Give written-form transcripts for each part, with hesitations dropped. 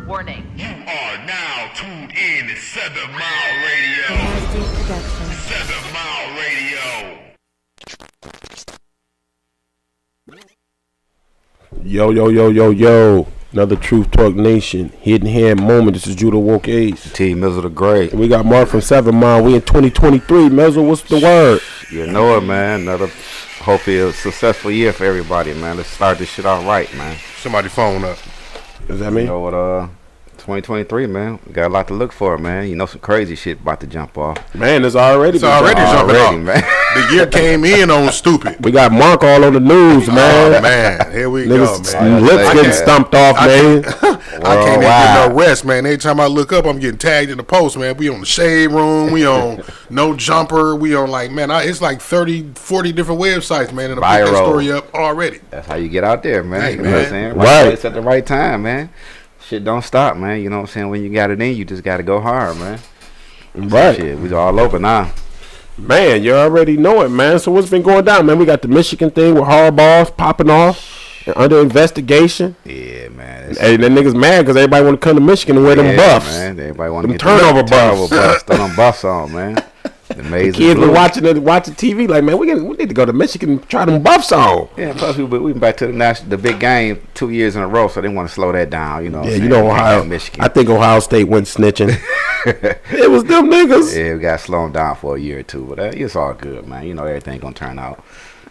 Warning. You are now tuned in to 7 Mile Radio. 7 Mile Radio. Yo. Another Truth Talk Nation. Hidden Hand moment. This is Judah Awoke Ace. T. Mizzle the Great. And we got Mark from 7 Mile. We in 2023. Mizzle, what's the word? You know it, man. Another, hopefully, a successful year for everybody, man. Let's start this shit out right, man. Somebody phone up. Does that mean? You know what, 2023, man. We got a lot to look for, man. You know, some crazy shit about to jump off. Man, it's already jumping off. Man. The year came in on stupid. We got Mark all on the news, man. Oh, man. Here we Niggas, go, man. Lips getting stumped off, man. I can't even get no rest, man. Every time I look up, I'm getting tagged in the post, man. We on the Shade Room. We on No Jumper. We on, like, man, it's like 30, 40 different websites, man. And I put that story up already. That's how you get out there, man. Hey, you know man. what I'm saying? Right. It's at the right time, man. Shit don't stop, man. You know what I'm saying? When you got it in, you just got to go hard, man. Right. Shit, we all open now. Man, you already know it, man. So what's been going down, man? We got the Michigan thing with hardballs popping off and under investigation. Yeah, man. Hey, that niggas mad because everybody want to come to Michigan and wear them buffs. Man. Everybody want to get turnover buffs. Throw them buffs on, man. The kids been watching TV like, man, we need to go to Michigan and try them buffs on. Yeah, plus we been back to the big game 2 years in a row, so they want to slow that down. You know. Yeah, you know Ohio. Michigan. I think Ohio State went snitching. It was them niggas. Yeah, we got to slow them down for a year or two, but it's all good, man. You know, everything gonna turn out,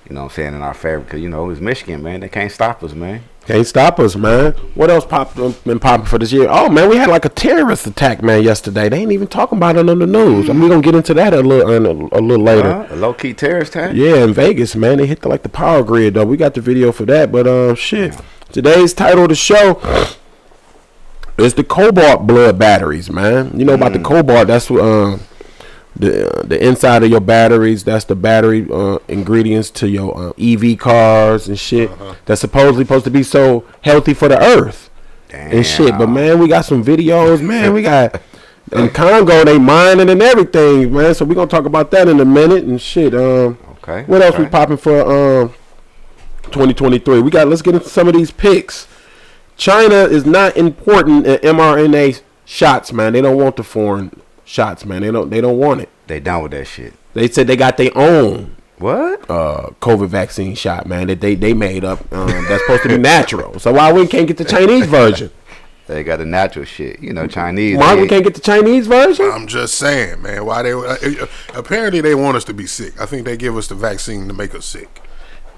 you know what I'm saying, in our favor, because, you know, it's Michigan, man. They can't stop us, man. Can't stop us, man. What else been popping for this year? Oh, man, we had like a terrorist attack, man, yesterday. They ain't even talking about it on the news. I mean, we're going to get into that a little later. A low-key terrorist attack? Yeah, in Vegas, man. They hit the power grid, though. We got the video for that, but shit. Yeah. Today's title of the show is the Cobalt blood batteries, man. You know about the Cobalt, that's what... The inside of your batteries, that's the battery ingredients to your EV cars and shit. That's supposedly supposed to be so healthy for the earth. And shit. But man, we got some videos, man. We got in Congo they mining and everything, man. So we're gonna talk about that in a minute and shit. Okay. What else we popping for 2023? Let's get into some of these picks. China is not important in mRNA shots, man. They don't want the foreign shots, man. They don't want it. They done with that shit. They said they got their own COVID vaccine shot, man, that they made up. That's supposed to be natural. So why we can't get the Chinese version? They got the natural shit, you know, Chinese. Why we can't get the Chinese version? I'm just saying, man. Why they apparently they want us to be sick. I think they give us the vaccine to make us sick.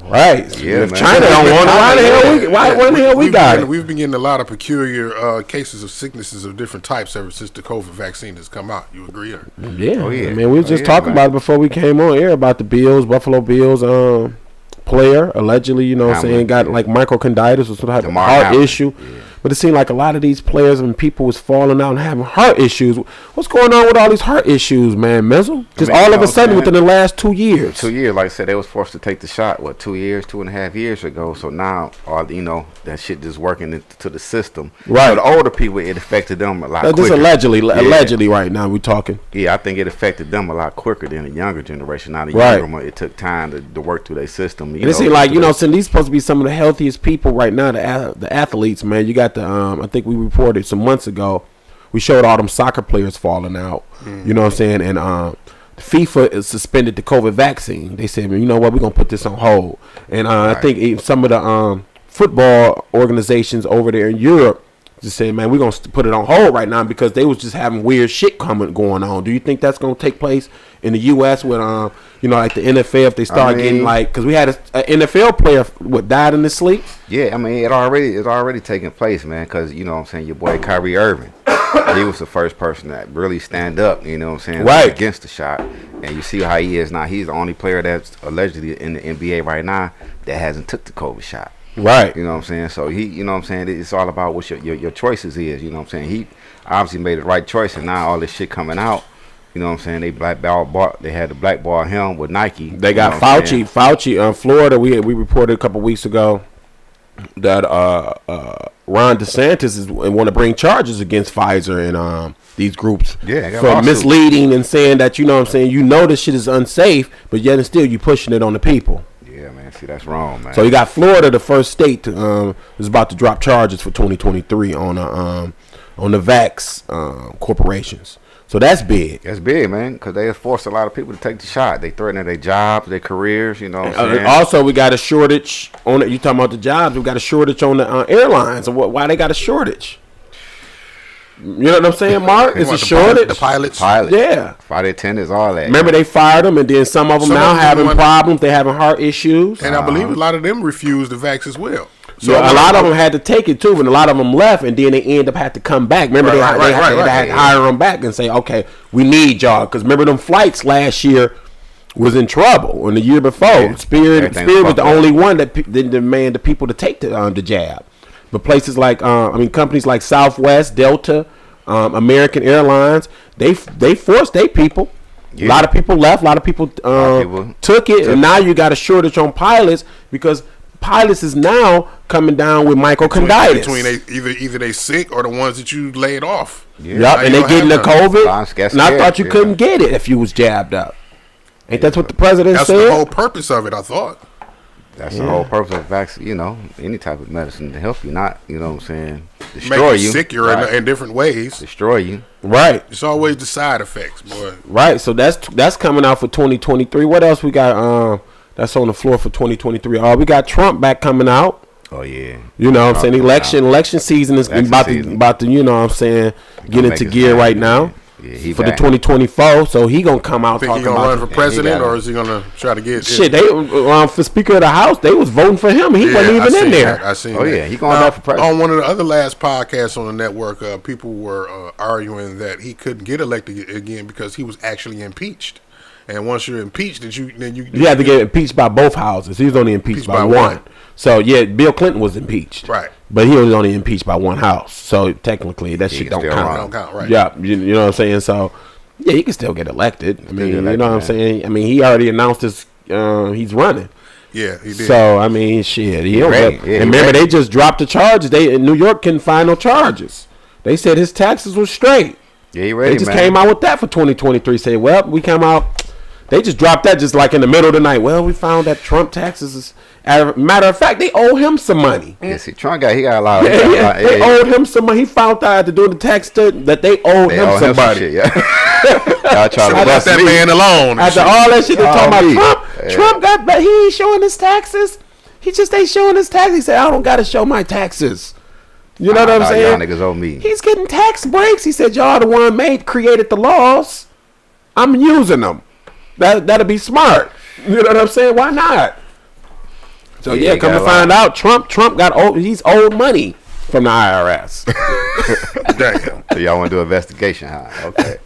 Right. Yeah, if man. China don't want it, why the hell we got it? We've been getting a lot of peculiar cases of sicknesses of different types ever since the COVID vaccine has come out. You agree? Or? Yeah. Oh, yeah. I mean, we were just talking about it before we came on air about the Buffalo Bills player allegedly, you know what I'm saying, got like myocarditis or some type of heart issue. Yeah. But it seemed like a lot of these players and people was falling out and having heart issues. What's going on with all these heart issues, man, Mizzle? Just all of a sudden within the last 2 years. 2 years, like I said, they was forced to take the shot, 2.5 years ago. So now, that shit just working into the system. Right. So the older people, it affected them a lot quicker. Just allegedly right now we talking. Yeah, I think it affected them a lot quicker than the younger generation. Now the younger one, it took time to work through their system. And it seems like, since these supposed to be some of the healthiest people right now, the athletes, man. You got the, I think we reported some months ago, we showed all them soccer players falling out. You know what I'm saying? And FIFA is suspended the COVID vaccine. They said, you know what, we're going to put this on hold. And I think some of the football organizations over there in Europe just said, man, we're going to put it on hold right now because they was just having weird shit going on. Do you think that's going to take place in the U.S. with, like the NFL, if they start getting because we had an NFL player, died in his sleep? Yeah, I mean, it's already taking place, man, because, you know what I'm saying, your boy Kyrie Irving, he was the first person that really stand up, you know what I'm saying, against the shot. And you see how he is now. He's the only player that's allegedly in the NBA right now that hasn't took the COVID shot. Right. You know what I'm saying? So he, you know what I'm saying, it's all about what your choices is, you know what I'm saying? He obviously made the right choice, and now all this shit coming out, you know what I'm saying, they had the blackball him with Nike. They got Fauci in Florida. We reported a couple weeks ago that Ron DeSantis want to bring charges against Pfizer and these groups for misleading and saying that, you know what I'm saying, this shit is unsafe, but yet and still you pushing it on the people. Yeah, man. See, that's wrong, man. So you got Florida, the first state, is about to drop charges for 2023 on the vax corporations. So that's big. That's big, man, because they have forced a lot of people to take the shot. They threatening their jobs, their careers, you know what I'm saying? Also, we got a shortage on it. You talking about the jobs. We got a shortage on the airlines. Why they got a shortage? You know what I'm saying, Mark? It's a shortage. The pilots. Yeah. Flight attendants, all that. Remember, they fired them, and then some of them now having problems. They having heart issues. And I believe a lot of them refused the vax as well. So a lot of them had to take it too, and a lot of them left, and then they end up had to come back. Remember, they had to hire them back and say, "Okay, we need y'all." Because remember, them flights last year was in trouble, and the year before, Yeah. Spirit was the only one that didn't demand the people to take the jab. But places like, companies like Southwest, Delta, American Airlines, they forced their people. Yeah. A lot of people left. A lot of people took it, and now you got a shortage on pilots because pilots is now coming down with myocarditis. Between either they sick or the ones that you laid off. Yeah. Yep, and they getting the COVID. And I thought you couldn't get it if you was jabbed up. Ain't that what the president said? That's the whole purpose of it, I thought. That's the whole purpose of vaccine, any type of medicine to help you, not, you know what I'm saying, destroy you. Sicker in different ways. Destroy you. Right. It's always the side effects, boy. Right. So that's coming out for 2023. What else we got that's on the floor for 2023? We got Trump back coming out. Oh, yeah. You know what I'm saying? Election season is about to, you know what I'm saying, get into gear right now. Yeah, for the 2024, so he gonna come out talking about. He gonna run for president, or is he gonna try to get shit? They for Speaker of the House, they was voting for him. He wasn't even in there. I seen. Oh yeah, he going back for president. On one of the other last podcasts on the network, people were arguing that he couldn't get elected again because he was actually impeached. And once you're impeached, then you had to get impeached by both houses. He was only impeached by one. So yeah, Bill Clinton was impeached. Right. But he was only impeached by one house. So technically that shit don't count. Don't count, right. Yeah, you know what I'm saying? So yeah, he can still get elected. I mean, you know what I'm saying? I mean, he already announced his he's running. Yeah, he did. So I mean, shit. He don't ready. and remember, they just dropped the charges. They in New York couldn't find no charges. They said his taxes were straight. Yeah, he ready. They just came out with that for 2023. Say, well, we come out. They just dropped that just like in the middle of the night. Well, we found that Trump taxes is. Matter of fact, they owe him some money. Yeah, see, Trump he got a lot. They owed him some money. He found out to do the tax that they owed him some money. Shit, yeah. Y'all trying to bust that man alone. After all that shit, they talking about Trump got, but he ain't showing his taxes. He just ain't showing his taxes. He said, I don't got to show my taxes. You know what I'm saying? Y'all niggas owe me. He's getting tax breaks. He said, y'all the one created the laws. I'm using them. That'll be smart. You know what I'm saying? Why not? So yeah, come to find out, Trump he's owed money from the IRS. Damn. So y'all want to do an investigation, huh? Okay.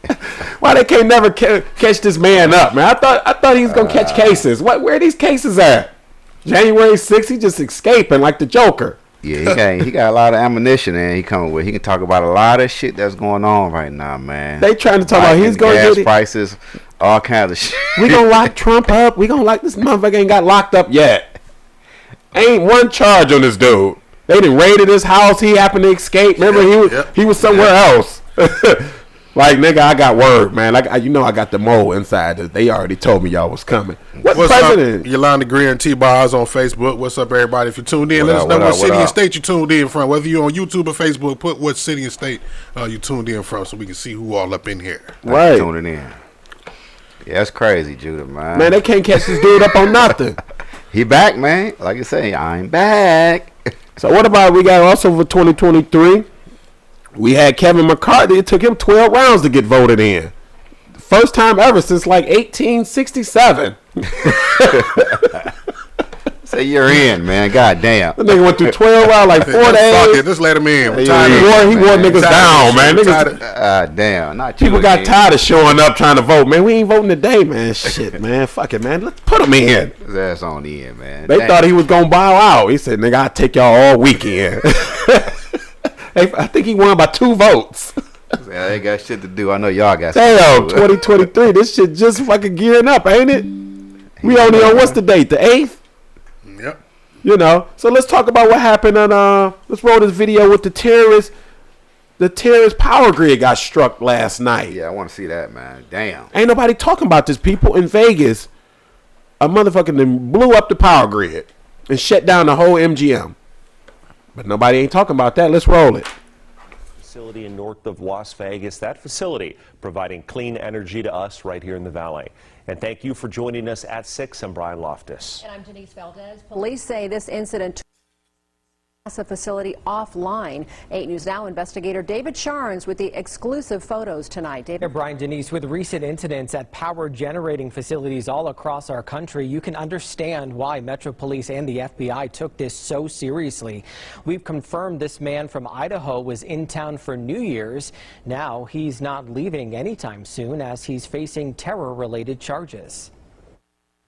Why they can't never catch this man up, man? I thought he was gonna catch cases. Where are these cases at? January 6th, he just escaping like the Joker. Yeah, he got a lot of ammunition, and he coming with. He can talk about a lot of shit that's going on right now, man. They trying to talk about he's gonna gas get it. prices, all kinds of shit. We gonna lock Trump up. We gonna lock this motherfucker. Ain't got locked up yet. Ain't one charge on this dude. They done raided his house. He happened to escape. Remember, he was somewhere else. Like, nigga, I got word, man. Like, I got the mole inside. They already told me y'all was coming. What's president? Up, Yolanda Greer and T-Bars on Facebook. What's up, everybody? If you tuned in, let us know what city and state you tuned in from. Whether you're on YouTube or Facebook, put what city and state you tuned in from so we can see who all up in here. Right. Tuning in. Yeah, that's crazy, Judah, man. Man, they can't catch this dude up on nothing. He back, man. Like I say, I'm back. So what about we got also for 2023? We had Kevin McCarthy. It took him 12 rounds to get voted in. First time ever since like 1867. Say you're in, man. God damn. That nigga went through 12 rounds, like 4 days. Just let him in. He wore niggas down, man. Damn. Not you people got tired of showing up trying to vote, man. We ain't voting today, man. Shit, man. Fuck it, man. Let's put him in. His ass on the end, man. They thought he was gonna bow out. He said, "Nigga, I'll take y'all all weekend." I think he won by 2 votes. Yeah, they got shit to do. I know y'all got damn, 2023. This shit just fucking gearing up, ain't it? We only on what's the date? The 8th? Yep. You know. So let's talk about what happened on let's roll this video with the terrorists. The terrorist power grid got struck last night. Yeah, I want to see that, man. Damn. Ain't nobody talking about this. People in Vegas a motherfucker then blew up the power grid and shut down the whole MGM. But nobody ain't talking about that. Let's roll it. Facility in north of Las Vegas. That facility providing clean energy to us right here in the Valley. And thank you for joining us at 6. I'm Brian Loftus. And I'm Denise Valdez. Police say this incident took the facility offline. 8 News Now investigator David Sharns with the exclusive photos tonight. David. Here, Brian, Denise, with recent incidents at power generating facilities all across our country, you can understand why Metro Police and the FBI took this so seriously. We've confirmed this man from Idaho was in town for New Year's. Now he's not leaving anytime soon as he's facing terror-related charges.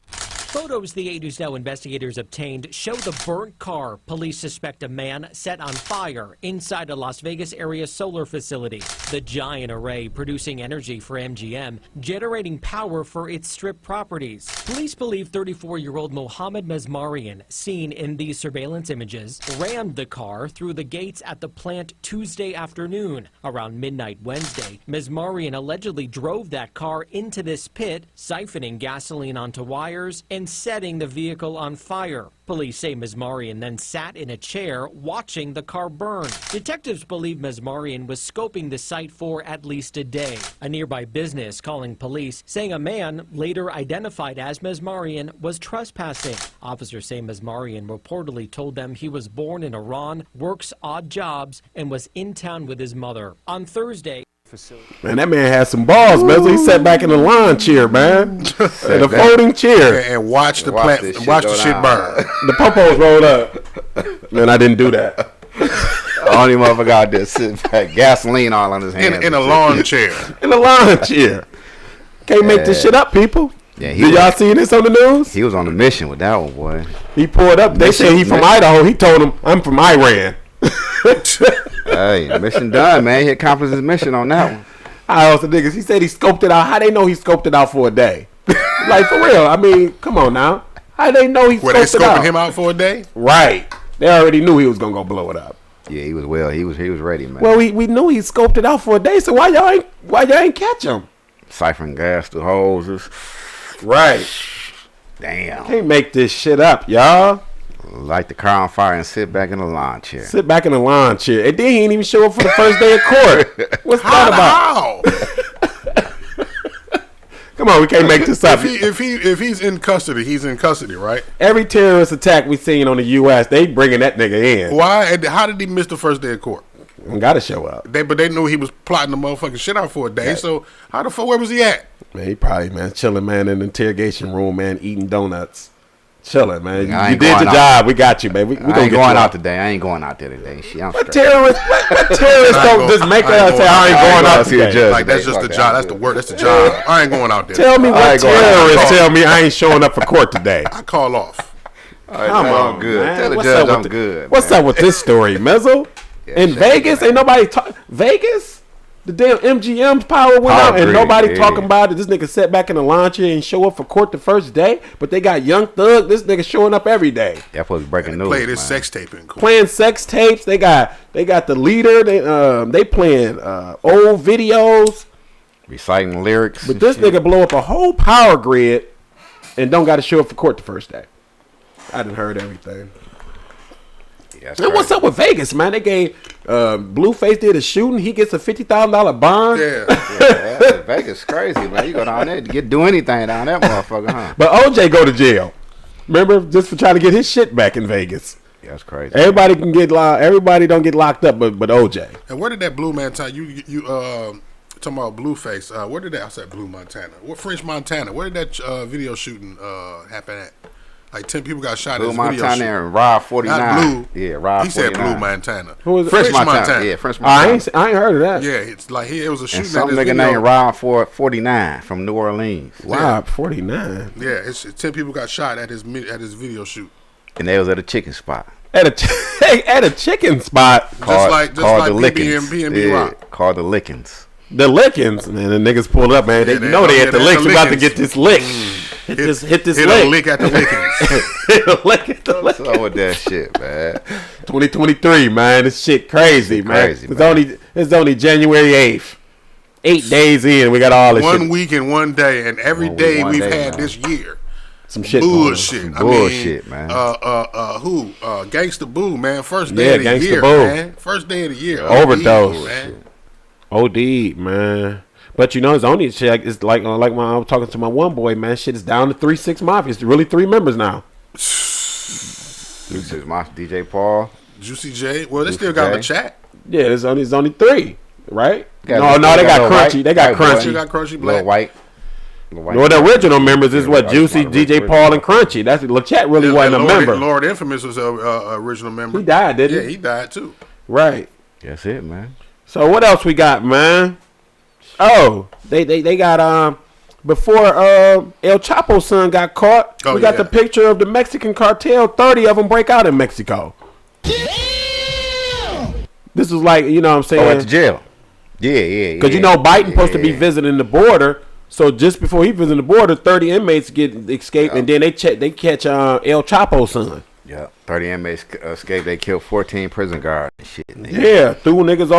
Photos the 8 News Now investigators obtained show the burnt car. Police suspect a man set on fire inside a Las Vegas area solar facility. The giant array producing energy for MGM, generating power for its strip properties. Police believe 34-year-old Mohammed Mezmarian, seen in these surveillance images, rammed the car through the gates at the plant Tuesday afternoon. Around midnight Wednesday, Mezmarian allegedly drove that car into this pit, siphoning gasoline onto wires and setting the vehicle on fire. Police say Mezmarian then sat in a chair watching the car burn. Detectives believe Mezmarian was scoping the site for at least a day. A nearby business calling police, saying a man, later identified as Mezmarian, was trespassing. Officers say Mezmarian reportedly told them he was born in Iran, works odd jobs, and was in town with his mother. On Thursday, man, that man had some balls, Mizzle. He sat back in the lawn chair, man, in a folding chair, and watch the plant, watch the shit burn. The popos rolled up. Man, I didn't do that. Only motherfucker out there sitting back, gasoline all on his hands. In a lawn chair. In a lawn chair. Can't make this shit up, people. Yeah, did y'all see this on the news? He was on a mission with that one, boy. He pulled up. They say he from Idaho. He told him, I'm from Iran. Hey, mission done, man. He accomplished his mission on that one. I also niggas. He said he scoped it out. How they know he scoped it out for a day? Like, for real. I mean, come on now. How they know he scoped it out? Were they scoping him out for a day? Right. They already knew he was gonna go blow it up. Yeah, he was well. He was ready, man. Well, we knew he scoped it out for a day. So why y'all ain't catch him? Siphon gas through hoses. Right. Damn. Can't make this shit up, y'all. Light the car on fire and sit back in the lawn chair. Sit back in the lawn chair. And then he ain't even show up for the first day of court. What's that about? How? Come on, we can't make this up. If he's in custody, he's in custody, right? Every terrorist attack we seen on the U.S., they bringing that nigga in. Why? And how did he miss the first day of court? Gotta show up. But they knew he was plotting the motherfucking shit out for a day. Yeah. So how the fuck? Where was he at? Man, he probably chilling, man, in the interrogation room, man, eating donuts. Chilling, man. You did your job. We got you, man. We I ain't going out today. I ain't going out there today. Shit, I'm what terrorists don't just make us say I ain't going out today. Like that's just the job. That's the work. That's the job. I ain't going out there. Tell me what terrorists tell me I ain't showing up for court today. I call off. Come on, good. Man. Tell the judge I'm good. What's up with this story, Mizzle? In Vegas, ain't nobody Vegas? The damn MGM's power went out and nobody talking about it. This nigga sat back in the lawn chair and show up for court the first day, but they got Young Thug. This nigga showing up every day. That was breaking news. Playing this sex tape in court. Playing sex tapes. They got the leader. They playing old videos, reciting lyrics. But this nigga blow up a whole power grid and don't got to show up for court the first day. I done heard everything. And what's up with Vegas, man? They gave Blueface did a shooting. He gets a $50,000 bond. Yeah, Vegas crazy, man. You go down there to do anything down that motherfucker, huh? But OJ go to jail. Remember, just for trying to get his shit back in Vegas. Yeah, that's crazy. Everybody can get locked. Everybody don't get locked up, but OJ. And where did that Blue Montana? You talking about Blueface? Where did that? I said Blue Montana. What French Montana? Where did that video shooting happen at? Like 10 people got shot. Blue at Montana and Rob 49. Not Blue. Yeah, Rob 49. He said Blue Montana. Who was French Montana? Yeah, French Montana. I ain't heard of that. Yeah, it's like it was a shooting. And some nigga named Rob 49 from New Orleans. Rob 49. Yeah, it's 10 people got shot at his video shoot. And they was at a chicken spot. At a chicken spot. Just like B&B Rock. Called the Lickens. The Lickens, man. The niggas pulled up, man. They know they at the Licks. We about to get this lick. Hit this lick. A lick at the Lickens. Hit a lick at the lick. What's up with that shit, man? 2023, man. This shit crazy, man. Crazy, man. It's only January 8th. 8 days in, we got all this shit. 1 week and 1 day, and every day we've had this year. some shit. Bullshit. Bullshit, man. Who? Gangsta Boo, man. First day of the year, Boo. man. First day of the year. Overdose. Man. OD, man. But you know, it's only shit. It's like when I was talking to my one boy, man. Shit is down to 3-6 Mafia. It's really 3 members now. 3-6 Mafia, DJ Paul, Juicy J. Well, they still got the chat. Yeah, it's only 3, right? They No, they got Crunchy. They got They Crunchy. got Crunchy Black. Lil White. Well, the original members is what Juicy, DJ Paul, and Crunchy. That's LeChat really wasn't a member. Lord Infamous was a original member. He died, didn't he? Yeah, he died too. Right. That's it, man. So what else we got, man? Oh, they got before El Chapo's son got caught. We got the picture of the Mexican cartel. 30 of them break out in Mexico. This is like, you know what I'm saying? Went to jail. Yeah. Because you know Biden supposed to be visiting the border. So just before he visited the border, 30 inmates escape, and then they catch El Chapo's son. Yeah, 30 inmates escaped. They killed 14 prison guards and shit. Nigga. Yeah, threw niggas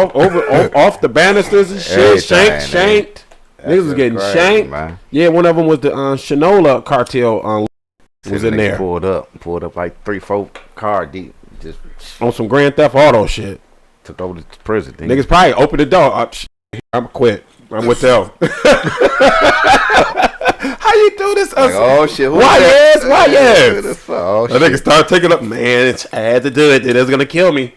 off the banisters and shit. Shanked. Niggas was getting crazy, shanked. Man. Yeah, one of them was the Shinola cartel. Was in there. Pulled up like 3-4 car deep. Just on some Grand Theft Auto shit. Took over the prison. Niggas probably opened the door. I'm quit. I'm with them. How you do this? Like, oh shit! Why yes? Oh shit! Niggas start taking up. Man, I had to do it. It was gonna kill me.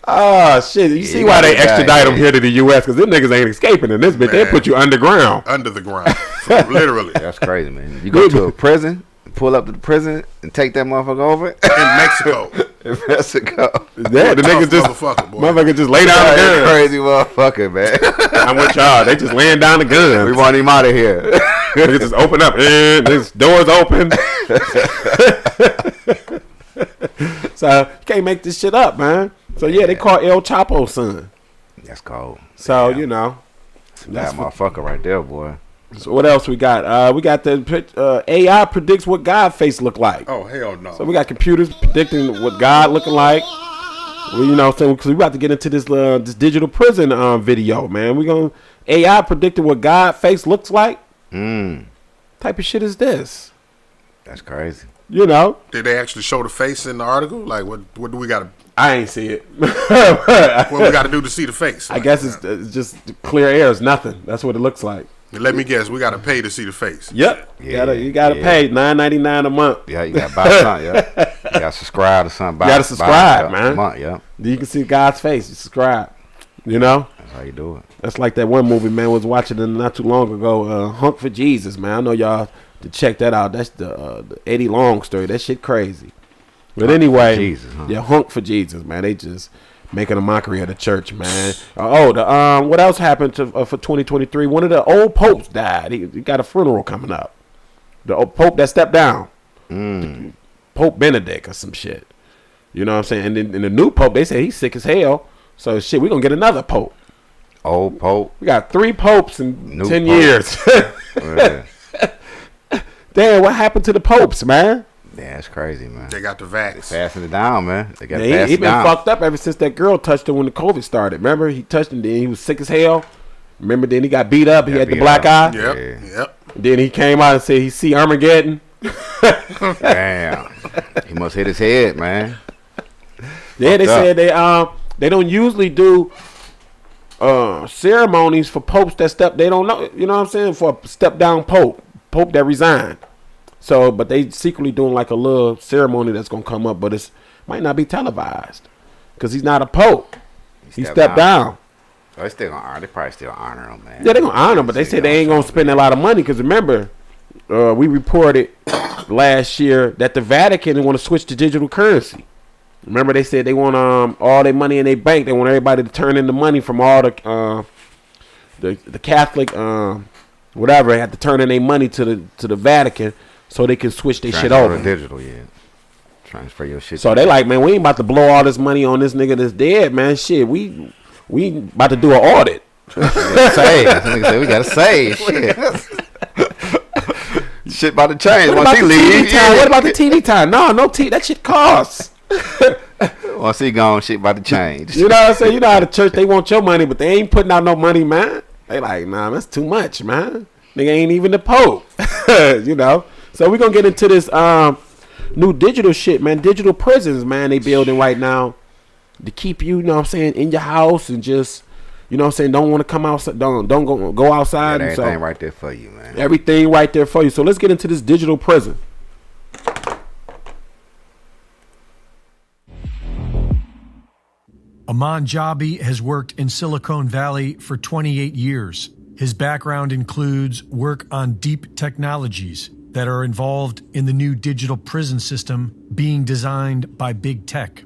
Oh shit! You see why they extradite them here to the U.S. Because them niggas ain't escaping in this bitch. They put you underground. Under the ground, literally. That's crazy, man. You go to a prison, pull up to the prison, and take that motherfucker over in Mexico. In Mexico. Yeah, the niggas just motherfucker just lay down the gun. Crazy motherfucker, man. I'm with y'all. They just laying down the gun. We want him out of here. Niggas just open up. This doors open. So you can't make this shit up, man. So yeah, they call El Chapo's son. That's cold. So you know, that's motherfucker right there, boy. So what else we got? We got the AI predicts what God face look like. Oh hell no! So we got computers predicting what God looking like. Well, you know, because we about to get into this digital prison video, man. We gonna AI predicting what God face looks like. Type of shit is this? That's crazy. You know? Did they actually show the face in the article? Like, what do we got to? I ain't see it. What we got to do to see the face? I guess it's just clear air. It's nothing. That's what it looks like. Let me guess. We got to pay to see the face. Yep. You gotta pay $9.99 a month. Yeah, you got to buy something. Yeah. You got to subscribe to something. You got to subscribe, man. A month, yeah. You can see God's face. You subscribe. You know. That's how you do it. That's like that one movie, man. Was watching it not too long ago. Hunk for Jesus, man. I know y'all to check that out. That's the Eddie Long story. That shit crazy. But anyway, Jesus, huh? Yeah, Hunk for Jesus, man. They just making a mockery of the church, man. What else happened for 2023? One of the old popes died. He got a funeral coming up. The old pope that stepped down, Pope Benedict or some shit. You know what I'm saying? And then the new pope, they say he's sick as hell. So shit, we gonna get another pope. Old pope. We got 3 popes in new 10 pope. years. Yeah. Damn, what happened to the popes, man? Yeah, it's crazy, man. They got the vax. They passing it down, man. They got he been fucked up ever since that girl touched him when the COVID started. Remember, he touched him, then he was sick as hell. Remember, then he got beat up. He had the black eye. Yep. Then he came out and said he see Armageddon. Damn, he must hit his head, man. Yeah, they said they don't usually do ceremonies for popes that step. They don't know, you know what I'm saying, for a step down pope that resigned. So, but they secretly doing like a little ceremony that's gonna come up, but it might not be televised because he's not a pope. He stepped down. Oh, they still gonna honor. They probably still honor him, man. Yeah, they're gonna honor him, but they said they ain't gonna spend a lot of money because remember, we reported last year that the Vatican want to switch to digital currency. Remember, they said they want all their money in their bank. They want everybody to turn in the money from all the Catholic whatever. They have to turn in their money to the Vatican so they can switch their shit over. Digital, yeah. Transfer your shit. So they like, man, we ain't about to blow all this money on this nigga that's dead, man. Shit, we about to do an audit. Save. Nigga said we gotta save. Shit. Shit about to change once he leave. What about the TV time? No TV. That shit costs. Once he gone, shit about to change. You know what I'm saying? You know how the church, they want your money, but they ain't putting out no money, man. They like, nah, that's too much, man. Nigga ain't even the Pope. You know. So we're gonna get into this new digital shit, man. Digital prisons, man, they building right now to keep you, you know what I'm saying, in your house and just, you know what I'm saying, don't want to come outside, don't go outside. Yeah, and everything so, right there for you, man. everything right there for you. So let's get into this digital prison. Aman Jabi has worked in Silicon Valley for 28 years. His background includes work on deep technologies that are involved in the new digital prison system being designed by big tech.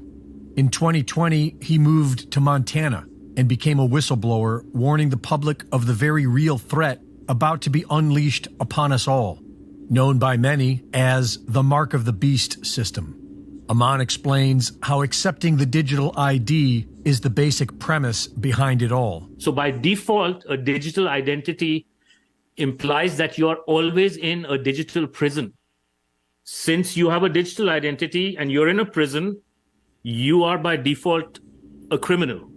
In 2020, he moved to Montana and became a whistleblower, warning the public of the very real threat about to be unleashed upon us all, known by many as the Mark of the Beast system. Aman explains how accepting the digital ID is the basic premise behind it all. So by default, a digital identity implies that you are always in a digital prison. Since you have a digital identity and you're in a prison, you are by default a criminal.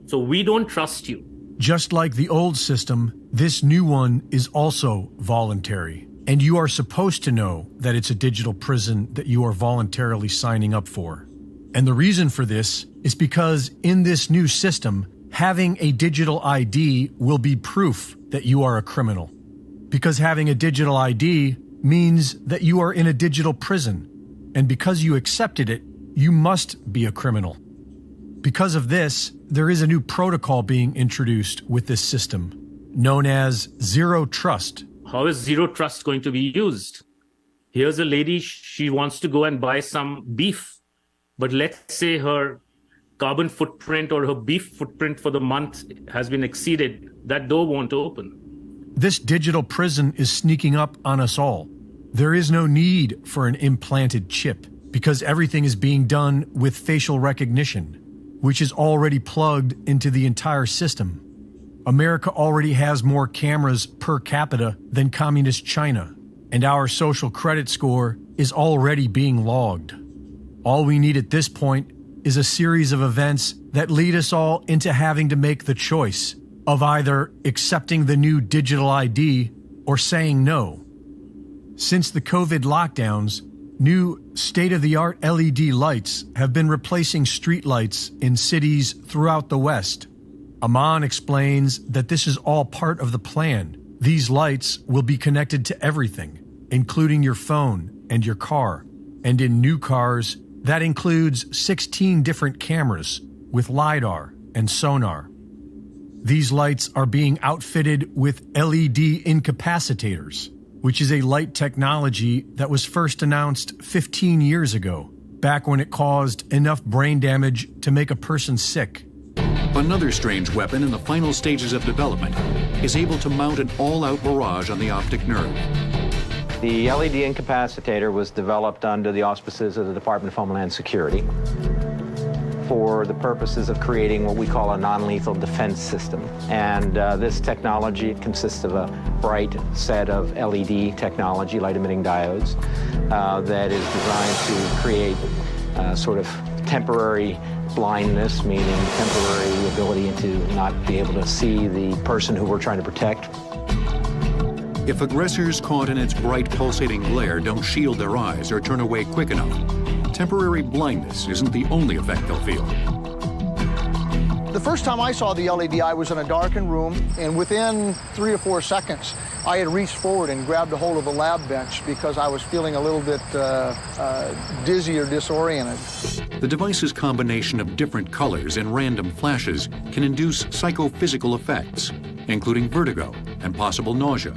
So we don't trust you. Just like the old system, this new one is also voluntary. And you are supposed to know that it's a digital prison that you are voluntarily signing up for. And the reason for this is because in this new system, having a digital ID will be proof that you are a criminal. Because having a digital ID means that you are in a digital prison. And because you accepted it, you must be a criminal. Because of this, there is a new protocol being introduced with this system, known as Zero Trust. How is zero trust going to be used? Here's a lady, she wants to go and buy some beef, but let's say her carbon footprint or her beef footprint for the month has been exceeded. That door won't open. This digital prison is sneaking up on us all. There is no need for an implanted chip because everything is being done with facial recognition, which is already plugged into the entire system. America already has more cameras per capita than communist China, and our social credit score is already being logged. All we need at this point is a series of events that lead us all into having to make the choice of either accepting the new digital ID or saying no. Since the COVID lockdowns, new state-of-the-art LED lights have been replacing streetlights in cities throughout the West. Aman explains that this is all part of the plan. These lights will be connected to everything, including your phone and your car. And in new cars, that includes 16 different cameras with LiDAR and sonar. These lights are being outfitted with LED incapacitators, which is a light technology that was first announced 15 years ago, back when it caused enough brain damage to make a person sick. Another strange weapon in the final stages of development is able to mount an all-out barrage on the optic nerve. The LED incapacitator was developed under the auspices of the Department of Homeland Security for the purposes of creating what we call a non-lethal defense system. And this technology consists of a bright set of LED technology, light-emitting diodes, that is designed to create sort of temporary blindness, meaning temporary ability to not be able to see the person who we're trying to protect. If aggressors caught in its bright pulsating glare don't shield their eyes or turn away quick enough, temporary blindness isn't the only effect they'll feel. The first time I saw the LED, I was in a darkened room, and within 3 or 4 seconds, I had reached forward and grabbed a hold of a lab bench because I was feeling a little bit dizzy or disoriented. The device's combination of different colors and random flashes can induce psychophysical effects, including vertigo and possible nausea.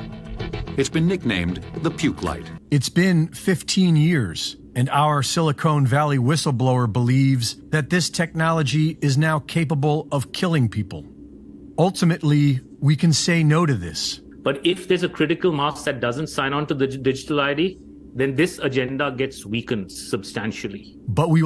It's been nicknamed the puke light. It's been 15 years, and our Silicon Valley whistleblower believes that this technology is now capable of killing people. Ultimately, we can say no to this. But if there's a critical mass that doesn't sign on to the digital ID, then this agenda gets weakened substantially. But we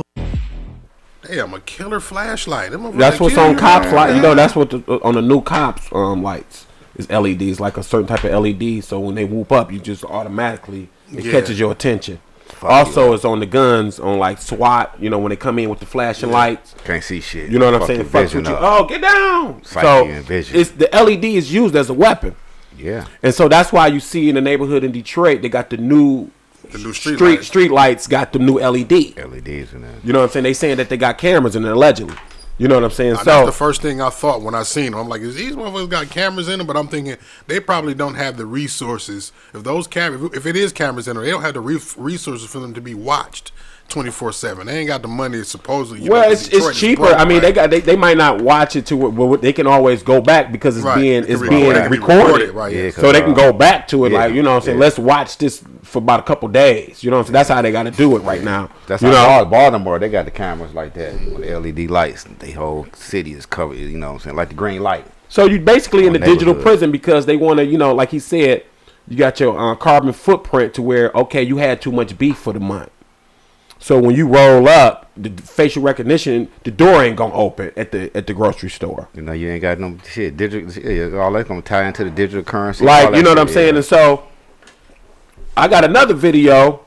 Damn, a killer flashlight. That's what's on cops light. You know, that's what on the new cops lights is LEDs, like a certain type of LED. So when they whoop up, you just automatically it catches your attention. Also, it's on the guns, on like SWAT. You know, when they come in with the flashing lights, can't see shit. You know what I'm saying? Fuck with you. Oh, get down! So it's the LED is used as a weapon. Yeah. And so that's why you see in the neighborhood in Detroit, they got the new street lights, got the new LEDs in there. You know what I'm saying? They saying that they got cameras in it allegedly. You know what I'm saying? So that's the first thing I thought when I seen them. I'm like, is these motherfuckers got cameras in them? But I'm thinking they probably don't have the resources. If those cameras, if it is cameras in them, they don't have the resources for them to be watched 24/7. They ain't got the money supposedly. Well, it's cheaper. I mean, they might not watch it to it, but they can always go back because it's being recorded. Right. Yeah, so they can go back to it, like, you know what I'm saying. Let's watch this for about a couple days. You know what I'm saying. That's how they got to do it right now. That's how Baltimore, they got the cameras like that with LED lights. The whole city is covered. You know what I'm saying, like the green light. So you basically in the digital prison because they want to, you know, like he said, you got your carbon footprint to where you had too much beef for the month. So when you roll up, the facial recognition, the door ain't gonna open at the grocery store. You know, you ain't got no shit. Digital, all that's gonna tie into the digital currency. Like, you know what I'm saying? And so I got another video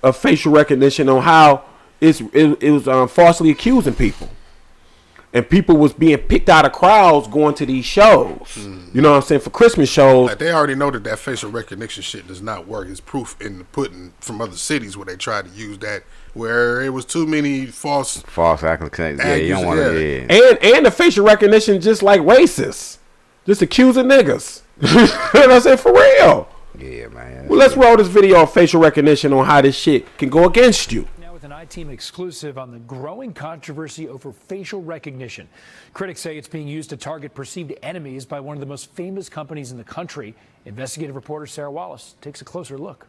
of facial recognition on how it was falsely accusing people. And people was being picked out of crowds going to these shows. You know what I'm saying? For Christmas shows. Like, they already know that facial recognition shit does not work. It's proof in the pudding from other cities where they tried to use that, where it was too many false accusations. Yeah, you don't want to. And the facial recognition just like racist. Just accusing niggas. You know what I'm saying? For real. Yeah, man. Well, let's roll this video of facial recognition on how this shit can go against you. An I-Team exclusive on the growing controversy over facial recognition. Critics say it's being used to target perceived enemies by one of the most famous companies in the country. Investigative reporter Sarah Wallace takes a closer look.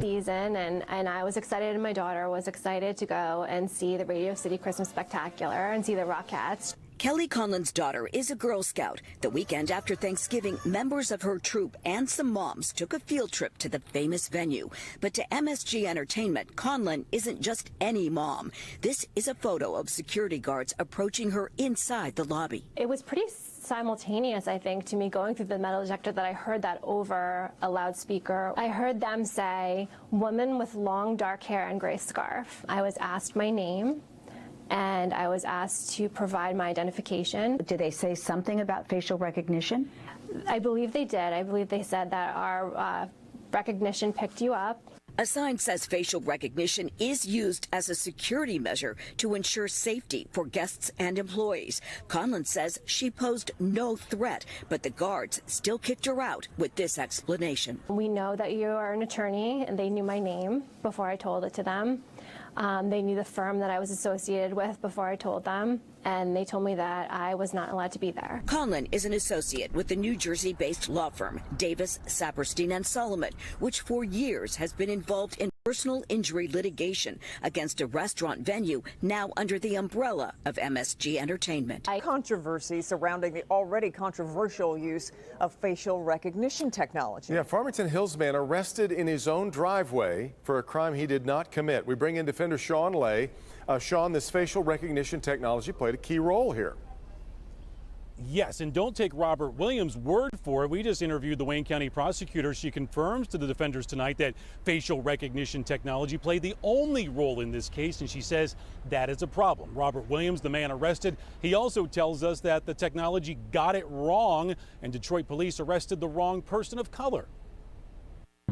Season and I was excited and my daughter was excited to go and see the Radio City Christmas Spectacular and see the Rockettes. Kelly Conlon's daughter is a Girl Scout. The weekend after Thanksgiving, members of her troop and some moms took a field trip to the famous venue. But to MSG Entertainment, Conlon isn't just any mom. This is a photo of security guards approaching her inside the lobby. It was pretty simultaneous, I think, to me going through the metal detector that I heard that over a loudspeaker. I heard them say, "Woman with long dark hair and gray scarf." I was asked my name. And I was asked to provide my identification. Did they say something about facial recognition? I believe they did. I believe they said that our recognition picked you up. A sign says facial recognition is used as a security measure to ensure safety for guests and employees. Conlon says she posed no threat, but the guards still kicked her out with this explanation. We know that you are an attorney, and they knew my name before I told it to them. They knew the firm that I was associated with before I told them, and they told me that I was not allowed to be there. Conlon is an associate with the New Jersey-based law firm Davis, Saperstein, and Solomon, which for years has been involved in personal injury litigation against a restaurant venue now under the umbrella of MSG Entertainment. Controversy surrounding the already controversial use of facial recognition technology. Yeah, Farmington Hills man arrested in his own driveway for a crime he did not commit. We bring in defender Sean Lay. Sean, this facial recognition technology played a key role here. Yes, and don't take Robert Williams' word for it. We just interviewed the Wayne County prosecutor. She confirms to the defenders tonight that facial recognition technology played the only role in this case, and she says that is a problem. Robert Williams, the man arrested, he also tells us that the technology got it wrong, and Detroit police arrested the wrong person of color.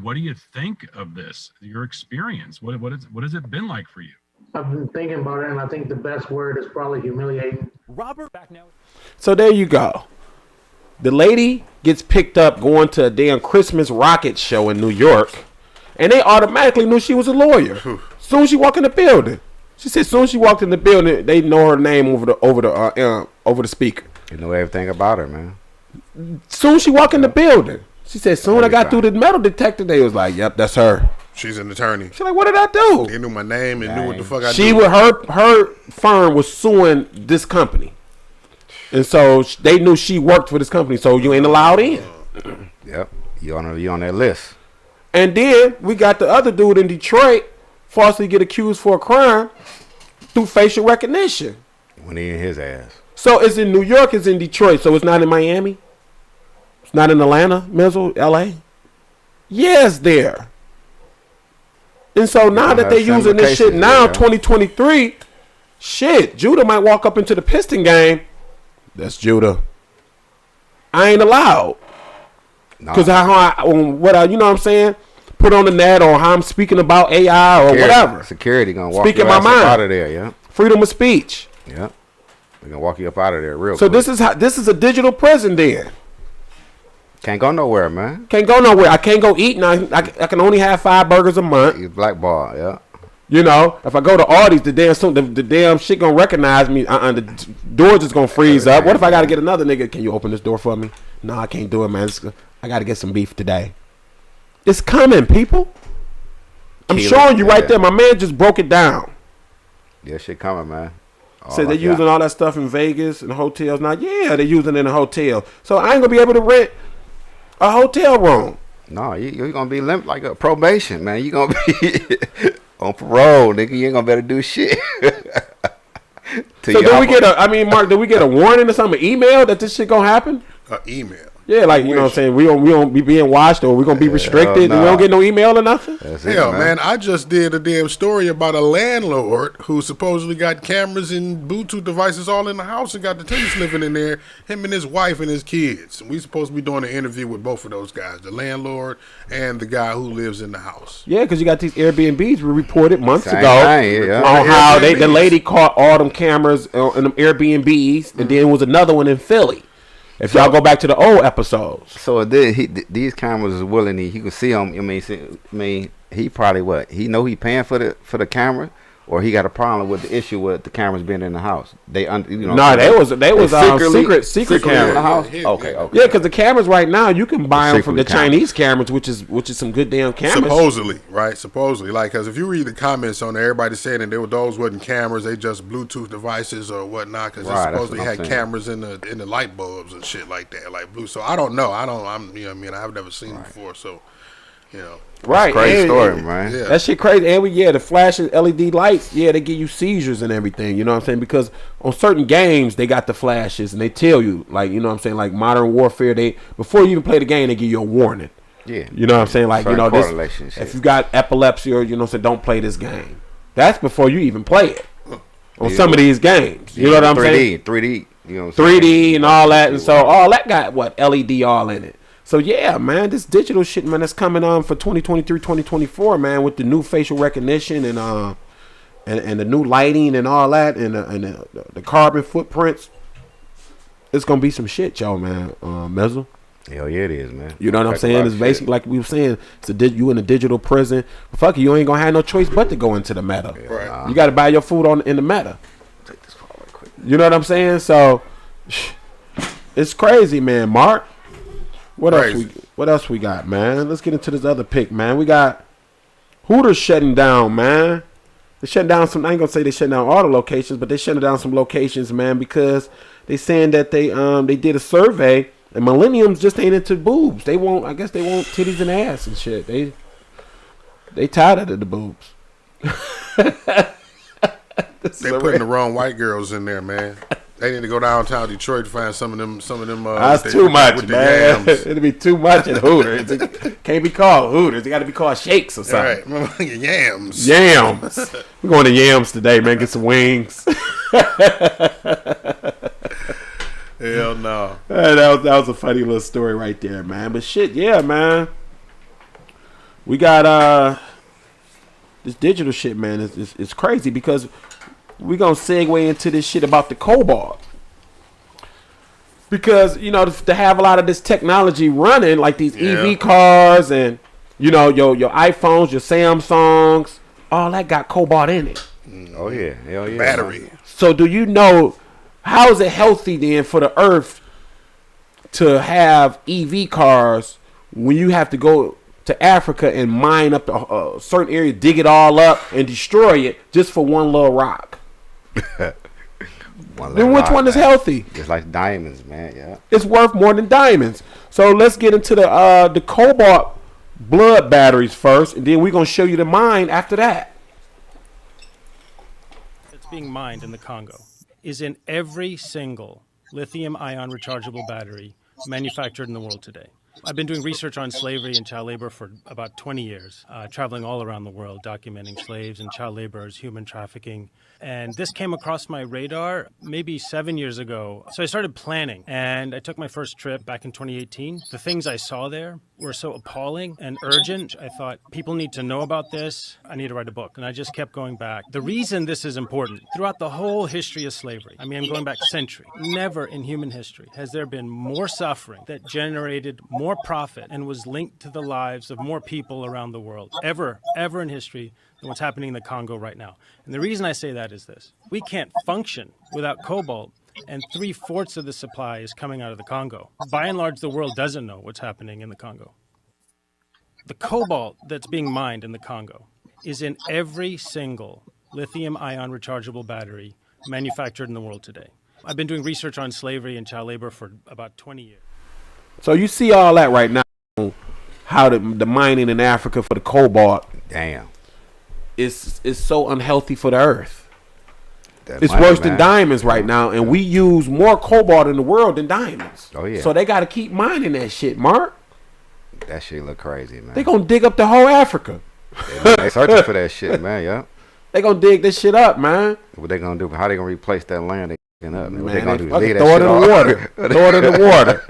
What do you think of this, your experience? What has it been like for you? I've been thinking about it, and I think the best word is probably humiliating. Robert, back now. So there you go. The lady gets picked up going to a damn Christmas rocket show in New York, and they automatically knew she was a lawyer. Soon as she walked in the building, she said, soon as she walked in the building, they know her name over the speaker. You know everything about her, man. Soon as she walked in the building, she said, soon I got through the metal detector, they was like, yep, that's her. She's an attorney. She's like, what did I do? They knew my name and knew what the fuck I did. She with her firm was suing this company, and so they knew she worked for this company. So you ain't allowed in. Yep, you on that list. And then we got the other dude in Detroit falsely get accused for a crime through facial recognition. When he in his ass. So it's in New York, it's in Detroit. So it's not in Miami. It's not in Atlanta, Mizzle, LA. Yeah, it's there. And so now that they're using this shit now, 2023, shit, Judah might walk up into the Piston game. That's Judah. I ain't allowed. Because you know what I'm saying? Put on the net or how I'm speaking about AI or whatever. Security gonna walk Speaking your my ass mind. up out of there, yeah. Freedom of speech. Yeah. They're gonna walk you up out of there real So quick. this is a digital prison then. Can't go nowhere, man. Can't go nowhere. I can't go eat, and I can only have 5 burgers a month. You blackball, yeah. You know, if I go to Aldi's, the damn shit gonna recognize me. The door just gonna freeze up. What if I gotta get another nigga? Can you open this door for me? No, I can't do it, man. I gotta get some beef today. It's coming, people. I'm showing you right there. My man just broke it down. Yeah, shit coming, man. Said they're using all that stuff in Vegas and hotels now. Yeah, they're using it in a hotel. So I ain't gonna be able to rent a hotel room. No, you're gonna be like a probation, man. You gonna be on parole, nigga. You ain't gonna better do shit. So do we get Mark, do we get a warning or something, an email that this shit gonna happen? Email. Yeah, like, you know what I'm saying? We don't be being watched or we're going to be restricted. Nah. We don't get no email or nothing? Hell, man, I just did a damn story about a landlord who supposedly got cameras and Bluetooth devices all in the house and got the tenants living in there, him and his wife and his kids. And we supposed to be doing an interview with both of those guys, the landlord and the guy who lives in the house. Yeah, because you got these Airbnbs we reported months Same ago thing, yeah. on how the lady caught all them cameras in them Airbnbs, and then there was another one in Philly. If y'all go back to the old episodes. So these cameras is willing. He could see them. I mean, he probably he know he paying for the camera, or he got a problem with the issue with the cameras being in the house. They was secret cameras in the house. Okay. Yeah, because the cameras right now you can buy them from the Chinese cameras, which is some good damn cameras. Supposedly, right? Supposedly, like, because if you read the comments on there, everybody saying that those wasn't cameras, they just Bluetooth devices or whatnot, because they supposedly had cameras in the light bulbs and shit like that, like blue. So I don't know. I'm you know what I mean, I've never seen it before, so you know. Right, crazy story, man. Yeah. That shit crazy. And the flashing LED lights, they give you seizures and everything. You know what I'm saying? Because on certain games they got the flashes and they tell you, like, you know what I'm saying, like Modern Warfare, before you even play the game they give you a warning. Yeah. You know what I'm saying? Like, certain this, if you got epilepsy or, you know what I'm saying, don't play this game. That's before you even play it. On some of these games. You know what I'm saying? 3D. You know what I'm 3D and all that. And so all that got LED all in it. So yeah, man, this digital shit, man, that's coming on for 2023, 2024, man, with the new facial recognition and the new lighting and all that, and the carbon footprints. It's gonna be some shit, y'all, man. Mizzle. Hell yeah, it is, man. You know what I'm saying? It's basically like we were saying. You in a digital prison. But fuck you ain't gonna have no choice but to go into the meta. Right. You got to buy your food in the meta. Take this call right quick. You know what I'm saying? So it's crazy, man. Mark. What else we got, man? Let's get into this other pick, man. We got Hooters shutting down, man. They shutting down some. I ain't gonna say they shutting down all the locations, but they shutting down some locations, man, because they saying that they did a survey and millennials just ain't into boobs. They won't. I guess they want titties and ass and shit. They tired of the boobs. They putting the wrong white girls in there, man. They need to go downtown Detroit to find some of them. That's too much, man. It'll be too much at Hooters. It can't be called Hooters. It got to be called Shakes or something. Right, yams. Yams. We're going to Yams today, man. Get some wings. Hell no. That was a funny little story right there, man. But shit, yeah, man. We got this digital shit, man. It's crazy because we're going to segue into this shit about the Cobalt. Because, you know, to have a lot of this technology running, like these EV cars and, you know, your iPhones, your Samsungs, all that got Cobalt in it. Oh, yeah. Hell yeah. Battery. So do you know, how is it healthy then for the earth to have EV cars when you have to go to Africa and mine up a certain area, dig it all up and destroy it just for one little rock? Then which one is healthy? It's like diamonds, man. Yeah, it's worth more than diamonds. So let's get into the Cobalt blood batteries first, and then we're gonna show you the mine after that. That's being mined in the Congo is in every single lithium-ion rechargeable battery manufactured in the world today. I've been doing research on slavery and child labor for about 20 years, traveling all around the world, documenting slaves and child laborers, human trafficking. And this came across my radar maybe 7 years ago. So I started planning, and I took my first trip back in 2018. The things I saw there were so appalling and urgent. I thought, people need to know about this. I need to write a book. And I just kept going back. The reason this is important, throughout the whole history of slavery, I mean, I'm going back century, never in human history has there been more suffering that generated more profit and was linked to the lives of more people around the world, ever in history, than what's happening in the Congo right now. And the reason I say that is this. We can't function without cobalt, and 3/4 of the supply is coming out of the Congo. By and large, the world doesn't know what's happening in the Congo. The cobalt that's being mined in the Congo is in every single lithium-ion rechargeable battery manufactured in the world today. I've been doing research on slavery and child labor for about 20 years. So you see all that right now, how the mining in Africa for the cobalt, damn, is so unhealthy for the earth. It's money, worse man. than diamonds right now, and we use more cobalt in the world than diamonds. Oh yeah. So they got to keep mining that shit, Mark. That shit look crazy, man. They gonna dig up the whole Africa. They searching for that shit, man. Yeah. They gonna dig this shit up, man. What they gonna do? How they gonna replace that land? They up. Man. What Man, they gonna they do? fucking Leave that throw it shit in the water. Throw it in the water.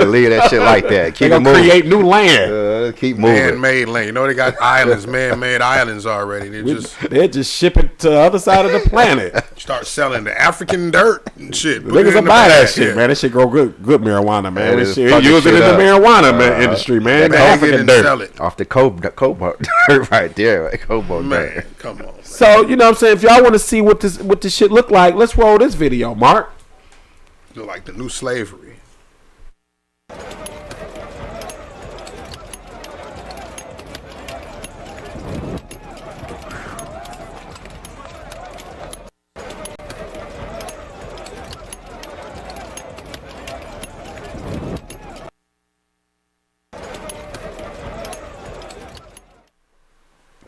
Leave that shit like that. Keep They it gonna moving. create new land. Keep moving. Man-made land. You know they got islands, man-made islands already. They just ship it to the other side of the planet. Start selling the African dirt and shit. The Put it niggas in will the buy that bag, shit, yeah. man. That shit grow good marijuana, man. Yeah, That just shit, fuck use it shit in the up. marijuana industry, man. The bag it African and dirt. sell it. Off the cobalt dirt right there. Right? Cobalt Man, dirt. come on. So, you know what I'm saying? If y'all want to see what this shit look like, let's roll this video, Mark. Look like the new slavery.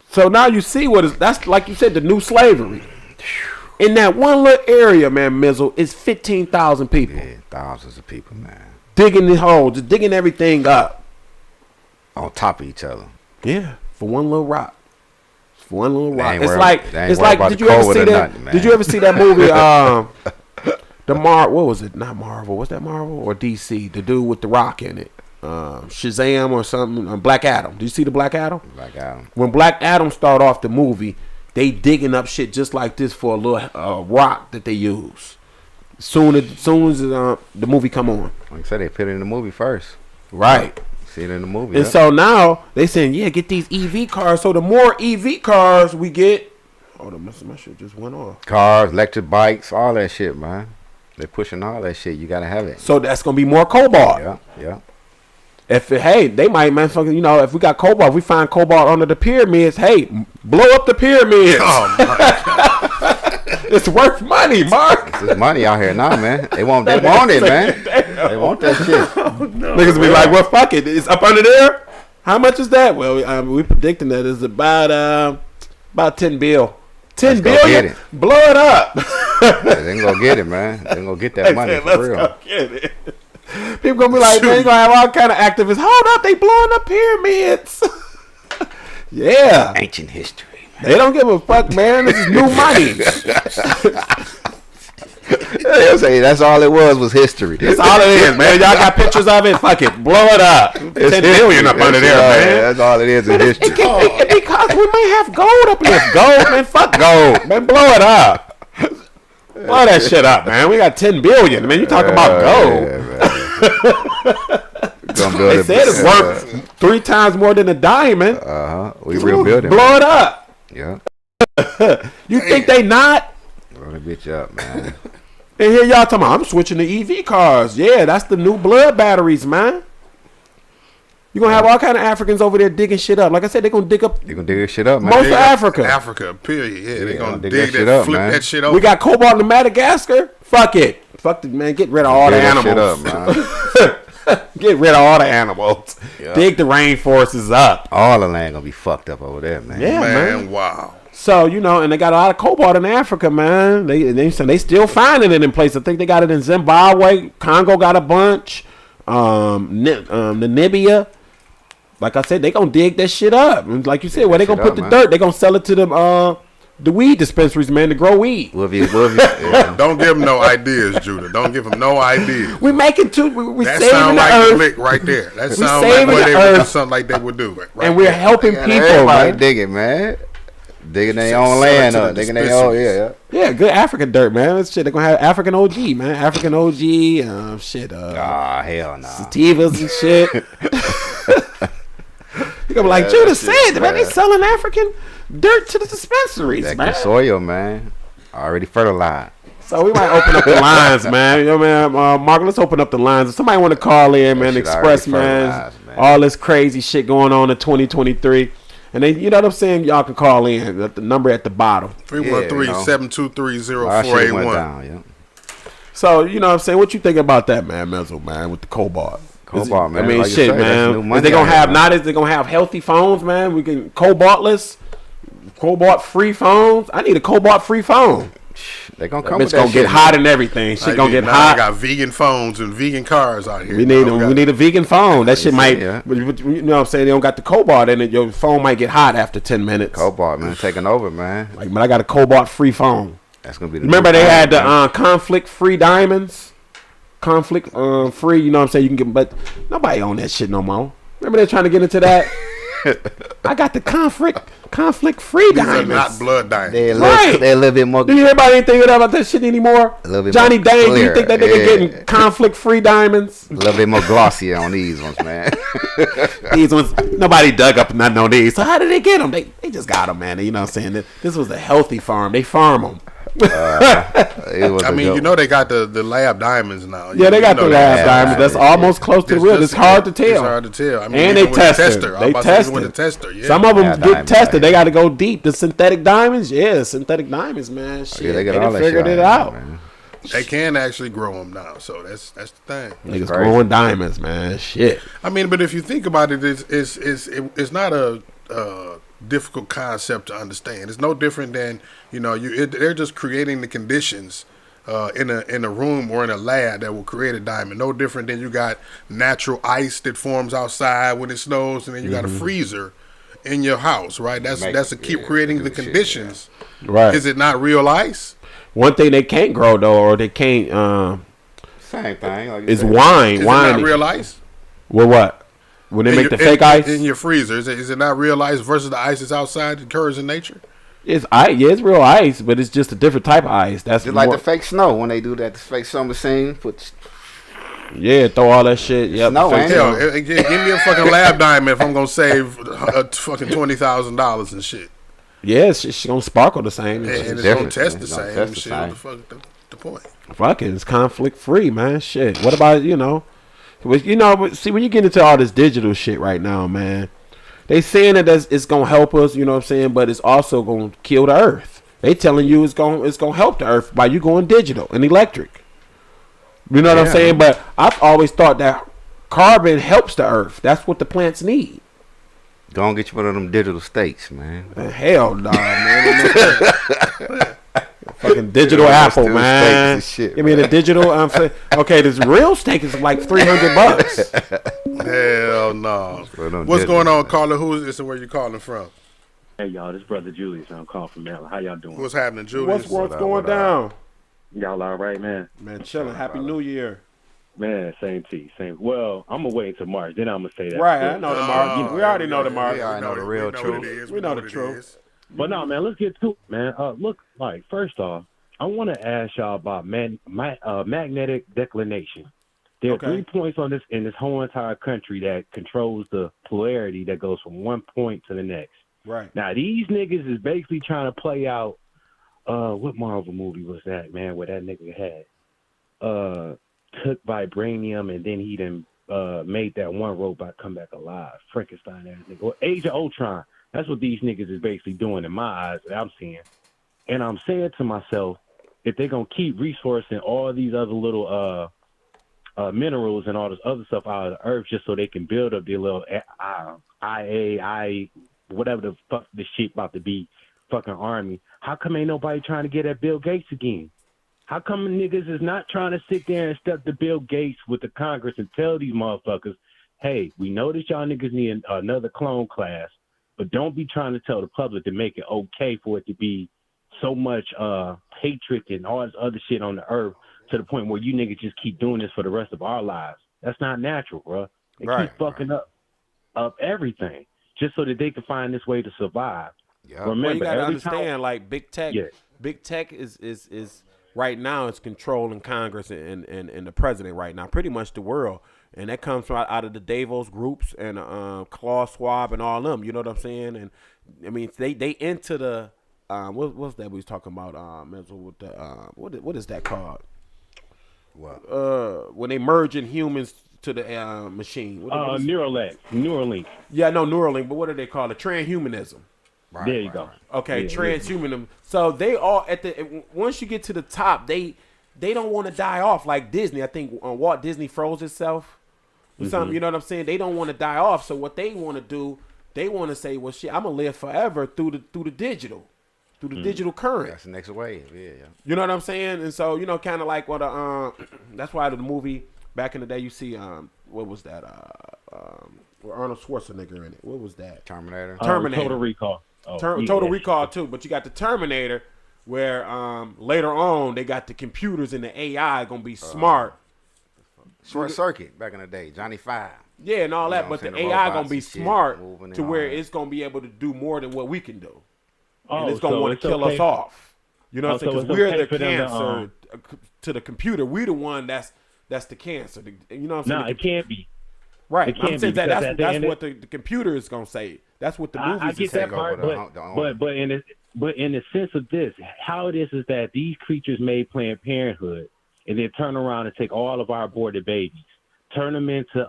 So now you see that's like you said, the new slavery. In that one little area, man, Mizzle, it's 15,000 people. Yeah, thousands of people, man. Digging the hole, just digging everything up. On top of each other. Yeah, for one little rock. For one little They rock. ain't It's worried- like they ain't it's worried like about did the you ever COVID see or that? nothing, man. Did you ever see that movie? What was it? Not Marvel. Was that Marvel or DC? The dude with the rock in it. Shazam or something. Black Adam. Do you see the Black Adam? Black Adam. When Black Adam started off the movie, they digging up shit just like this for a little rock that they use. Soon as the movie come on. Like I said, they put it in the movie first. Right. See it in the movie. And so now they saying, yeah, get these EV cars. So the more EV cars we get, my shit just went off. Cars, electric bikes, all that shit, man. They're pushing all that shit. You gotta have it. So that's gonna be more cobalt. Yeah. They might, man, fucking, you know, if we got cobalt, if we find cobalt under the pyramids, hey, blow up the pyramids. Oh my God. It's worth money, Mark. There's money out here now, man. They want it, man. They want that shit. Niggas be like, well, fuck it. It's up under there. How much is that? Well, we predicting that it's about 10 bill. 10 billion? Get it. Blow it up. They ain't gonna get it, man. They ain't gonna get that money for real. Go get it. People gonna be like, man, you gonna have all kind of activists. Hold up, they blowing up pyramids. Yeah. Ancient history. They don't give a fuck, man. This is new money. They'll say that's all it was history. That's all it is, man. Y'all got pictures of it? Fuck it. Blow it up. 10 billion up under there, man. That's all it is in history. Because we may have gold up in this. Gold, man. Fuck gold. Man, blow it up. Blow that shit up, man. We got 10 billion, man. You talking about gold. They said it's worth 3 times more than a diamond. We real building. Blow it up. Yeah. You think they not? Blow the bitch up, man. And here y'all talking about, I'm switching to EV cars. Yeah, that's the new blood batteries, man. You're going to have all kind of Africans over there digging shit up. Like I said, they're going to dig up. They're going to dig this shit up, man. Most of Africa. Africa, period. Yeah, they're going to dig dig that shit that, up, flip man. that shit over. We got cobalt in Madagascar. Fuck it. Fuck it, man. Get rid of all the Dig that animals. shit up, man. Get rid of all the animals. Yeah. Dig the rainforests up. All the land going to be fucked up over there, man. Yeah, man. Wow. So, you know, and they got a lot of cobalt in Africa, man. They still finding it in places. I think they got it in Zimbabwe. Congo got a bunch. Namibia. Like I said, they gonna dig that shit up. And like you said, where they gonna put the dirt? They gonna sell it to the weed dispensaries, man, to grow weed. Yeah. Don't give them no ideas, Judah. Don't give them no ideas. We making two. We that saving sound the like earth. the lick right there. That sounds like what they would do, something like they would do. Right and we're there. helping people, Everybody man. digging, man. Digging their own land up. Digging their own, Yeah, good African dirt, man. Shit, they're gonna have African OG, man. African OG, shit. Hell no. Sativas and shit. You gonna be like, Judah said, man, they selling African dirt to the dispensaries, That man. soil, man. Already fertilized. So we might open up the lines, man. You know, man, Mark, let's open up the lines. If somebody want to call in, man, express, man, all this crazy shit going on in 2023. And they, you know what I'm saying? Y'all can call in at the number at the bottom. 313-723-0481. So, you know what I'm saying? What you think about that, man, Mizzle, man, with the Cobalt? Cobalt, man. I mean, like shit, man. Is they gonna have is they gonna have healthy phones, man? We can Cobaltless, Cobalt free phones. I need a Cobalt free phone. They gonna come. It's gonna get hot and everything. Shit gonna get hot. I got vegan phones and vegan cars out here. We need a vegan phone. That shit might. You know what I'm saying? They don't got the Cobalt in it. Your phone might get hot after 10 minutes. Cobalt, man, taking over, man. Like, but I got a Cobalt free phone. That's gonna be. Remember they had the conflict free diamonds. Conflict free, you know what I'm saying? You can get, but nobody own that shit no more. Remember they're trying to get into that? I got the conflict free diamonds. These are not blood diamonds. They're a little bit more. Do you hear about anything about that shit anymore? A little bit Johnny more Dang, do clear. you think that nigga getting conflict free diamonds? A little bit more glossy on these ones, man. These ones, nobody dug up nothing on these. So how did they get them? They just got them, man. You know what I'm saying? This was a healthy farm. They farm them. I mean, you know they got the lab diamonds now. Yeah, they got the lab diamonds. That's almost close to the real. It's hard to tell. It's hard to tell. I mean, and they test it. They test with the tester. Yeah. Some of them get tested. They got to go deep. The synthetic diamonds, synthetic diamonds, man. Shit, yeah, they figured it out. Man. They can actually grow them now, so that's the thing. Niggas growing diamonds, man. Shit. I mean, but if you think about it, it's not a difficult concept to understand. It's no different than they're just creating the conditions in a room or in a lab that will create a diamond. No different than you got natural ice that forms outside when it snows, and then you got a freezer in your house, right? That's to keep creating the conditions. Shit, yeah. Right? Is it not real ice? One thing they can't grow though, or they can't. Same thing. Like is wine. Is wine it not real ice? Well, what? When they make the fake ice in your freezer, is it not real ice versus the ice that's outside that occurs in nature? It's ice. Yeah, it's real ice, but it's just a different type of ice. That's just like the fake snow when they do that. The fake summer scene. Throw all that shit. Yep. No, give me a fucking lab diamond if I'm gonna save fucking $20,000 and shit. Yeah, it's gonna sparkle the same. And it's gonna test the same. Shit, what the fuck the point? Fuck it, it's conflict free, man. Shit. What about see, when you get into all this digital shit right now, man, they saying that it's gonna help us, you know what I'm saying, but it's also gonna kill the earth. They telling you it's gonna help the earth by you going digital and electric. You know what I'm saying? But I've always thought that carbon helps the earth. That's what the plants need. Go and get you one of them digital steaks, man. Hell no, man. Fucking digital apple, man. Shit, give me the digital. Okay, this real steak is like $300. Hell no. What's going on, caller? Who is this and where you calling from? Hey, y'all, this brother Julius. I'm calling from Maryland. How y'all doing? What's happening, Julius? What's going down? Y'all all right, man? Man, chilling. Happy New Year. Man, same to you. Same. Well, I'm going to wait until March. Then I'm going to say that. Right, I know the March. We already know the March. We already know the real truth. We know the truth. But no, man, let's get to it, man. Look, first off, I want to ask y'all about magnetic declination. There are 3 points on this in this whole entire country that controls the polarity that goes from one point to the next. Right. Now, these niggas is basically trying to play out, what Marvel movie was that, man, where that nigga had took vibranium and then he then made that one robot come back alive. Frankenstein ass nigga. Well, Age of Ultron. That's what these niggas is basically doing in my eyes that I'm seeing. And I'm saying to myself, if they're going to keep resourcing all these other little minerals and all this other stuff out of the earth just so they can build up their little whatever the fuck this shit about to be, fucking army, how come ain't nobody trying to get at Bill Gates again? How come niggas is not trying to sit there and step to Bill Gates with the Congress and tell these motherfuckers, hey, we know that y'all niggas need another clone class, but don't be trying to tell the public to make it okay for it to be so much hatred and all this other shit on the earth to the point where you niggas just keep doing this for the rest of our lives. That's not natural, bro. They keep fucking up everything just so that they can find this way to survive. Yeah. Remember, you gotta understand, like big tech. Big tech is right now it's controlling Congress and the president right now, pretty much the world, and that comes from out of the Davos groups and Klaus Schwab and all them. You know what I'm saying? And I mean, they into the what's that we was talking about? Mizzle with the what is that called? What? When they merging humans to the machine. Neuralink. Yeah, no, Neuralink, but what do they call it? Transhumanism. There you go. Okay, transhumanism. So they all once you get to the top, they don't want to die off like Disney. I think Walt Disney froze itself. Something, you know what I'm saying? They don't want to die off. So what they want to do, they want to say, well, shit, I'm gonna live forever through the digital. Through the digital current. That's the next wave, yeah. You know what I'm saying? And so, you know, kind of like what that's why the movie back in the day, you see what was that? With Arnold Schwarzenegger in it. What was that? Terminator. Total Recall. Total Recall too. But you got the Terminator, where later on they got the computers and the AI gonna be smart. Short Circuit back in the day, Johnny Five. Yeah, and all that, but the AI gonna be smart to where it's gonna be able to do more than what we can do. And it's gonna want to kill us off. You know what I'm saying? Because we're the cancer to the computer. We're the one that's the cancer. You know what I'm saying? No, it can't be. Right. It can't I'm saying be, that's what the computer is gonna say. That's what the movies I get that part, but in the sense of this, how it is that these creatures made Planned Parenthood and then turn around and take all of our aborted babies, turn them into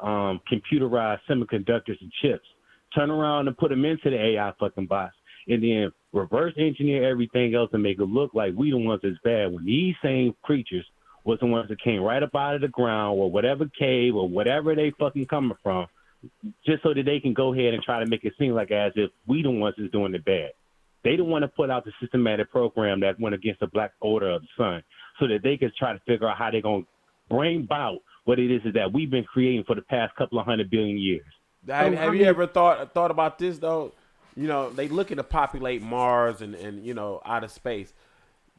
computerized semiconductors and chips, turn around and put them into the AI fucking bots, and then reverse engineer everything else and make it look like we the ones that's bad when these same creatures was the ones that came right up out of the ground or whatever cave or whatever they fucking coming from, just so that they can go ahead and try to make it seem like as if we the ones that's doing the bad. They don't want to put out the systematic program that went against the black order of the sun so that they can try to figure out how they're going to bring about what it is that we've been creating for the past couple of 100 billion years. Have you ever thought about this, though? You know, they looking to populate Mars and you know, outer space.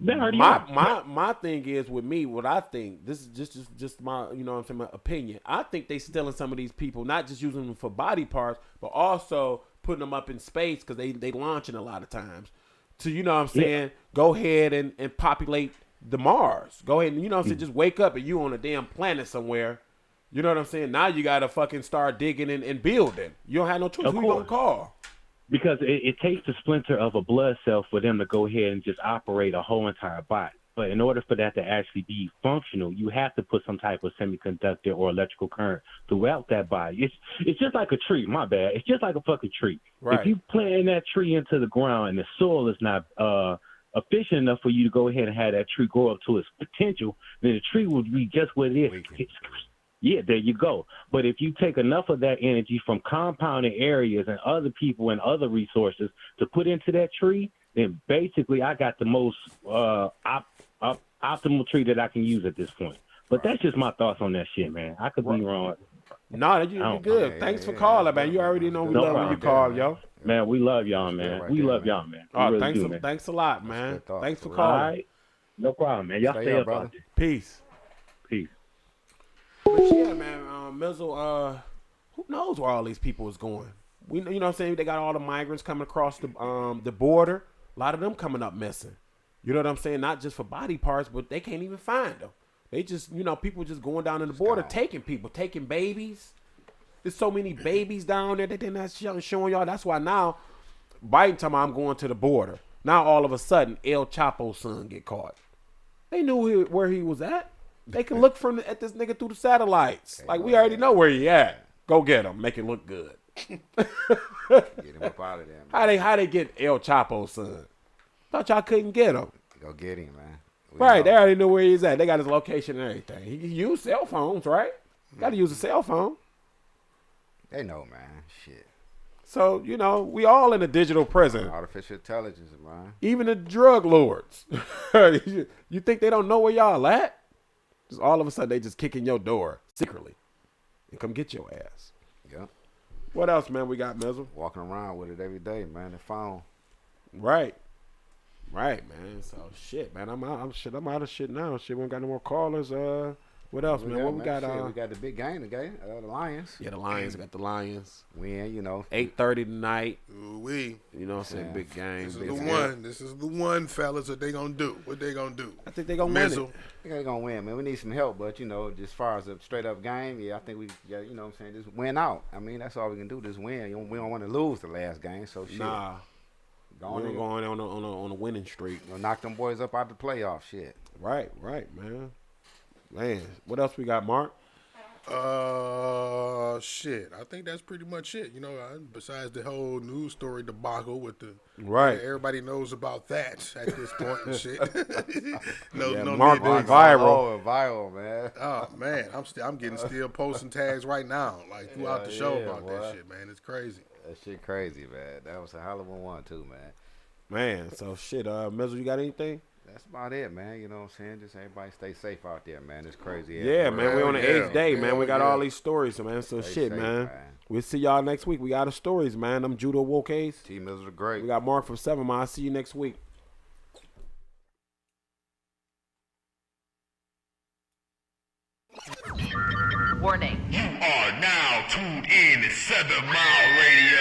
My thing is with me, what I think, this is just my, you know what I'm saying, my opinion. I think they stealing some of these people, not just using them for body parts, but also putting them up in space because they launching a lot of times. To, you know what I'm saying, go ahead and populate the Mars. Go ahead and, you know what I'm saying, just wake up and you on a damn planet somewhere. You know what I'm saying? Now you got to fucking start digging and building. You don't have no choice. Who you gonna call? Because it takes the splinter of a blood cell for them to go ahead and just operate a whole entire body. But in order for that to actually be functional, you have to put some type of semiconductor or electrical current throughout that body. It's just like a tree. My bad. It's just like a fucking tree. Right. If you plant that tree into the ground and the soil is not efficient enough for you to go ahead and have that tree grow up to its potential, then the tree will be just what it is. Yeah, there you go. But if you take enough of that energy from compounded areas and other people and other resources to put into that tree, then basically I got the most optimal tree that I can use at this point. But that's just my thoughts on that shit, man. I could be wrong. No, you're good. Thanks for calling, man. You already know we love when you call, yo. Man, we love y'all, man. We love y'all, man. Oh, really thanks a lot, man. Thanks for calling. All right. No problem, man. Y'all stay up out there. Peace. Peace. But yeah, man, Mizzle, who knows where all these people is going? You know what I'm saying? They got all the migrants coming across the border. A lot of them coming up missing. You know what I'm saying? Not just for body parts, but they can't even find them. They just, you know, people just going down in the border, taking people, taking babies. There's so many babies down there that they're not showing y'all. That's why now, Biden talking about I'm going to the border. Now all of a sudden, El Chapo's son get caught. They knew where he was at. They can look at this nigga through the satellites. Like, we already know where he at. Go get him. Make it look good. Get him up out of there, man. How they get El Chapo's son? Thought y'all couldn't get him. Go get him, man. Right. They already know where he's at. They got his location and everything. He used cell phones, right? Got to use a cell phone. They know, man. Shit. So, you know, we all in a digital prison. Artificial intelligence, man. Even the drug lords. You think they don't know where y'all at? Just all of a sudden, they just kick in your door secretly and come get your ass. Yeah. What else, man, we got, Mizzle? Walking around with it every day, man, the phone. Right. Right, man. So, shit, man, I'm out of shit now. Shit, we ain't got no more callers. What else, man? What we got? We got the big game today. The Lions. Yeah, the Lions. Got the Lions. Win, you know. 8:30 tonight. Ooh-wee. You know what I'm saying? Big game. This is the one. This is the one, fellas, that they gonna do. What they gonna do? I think they gonna win it. I think they're gonna win, man. We need some help, but, you know, as far as a straight-up game, yeah, I think you know what I'm saying, just win out. I mean, that's all we can do, just win. We don't want to lose the last game, so shit. Nah. We're going on a winning streak. You know, knock them boys up out the playoff shit. Right, man. Man, what else we got, Mark? Shit. I think that's pretty much it. You know, besides the whole news story debacle with the everybody knows about that at this point and shit. Mark going viral, man. Oh man, I'm getting still posting tags right now, like throughout the show about that shit, man. It's crazy. That shit crazy, man. That was a hell of a one too, man. Man, so shit. Mizzle, you got anything? That's about it, man. You know what I'm saying? Just everybody stay safe out there, man. It's crazy. Yeah, man. We're on the 8th day, man. We got all these stories, man. So stay safe, man. We'll see y'all next week. We got the stories, man. I'm Judah Awoke. T Mizzle the Great. We got Mark from 7 Mile. I'll see you next week. Warning. You are now tuned in to 7 Mile Radio.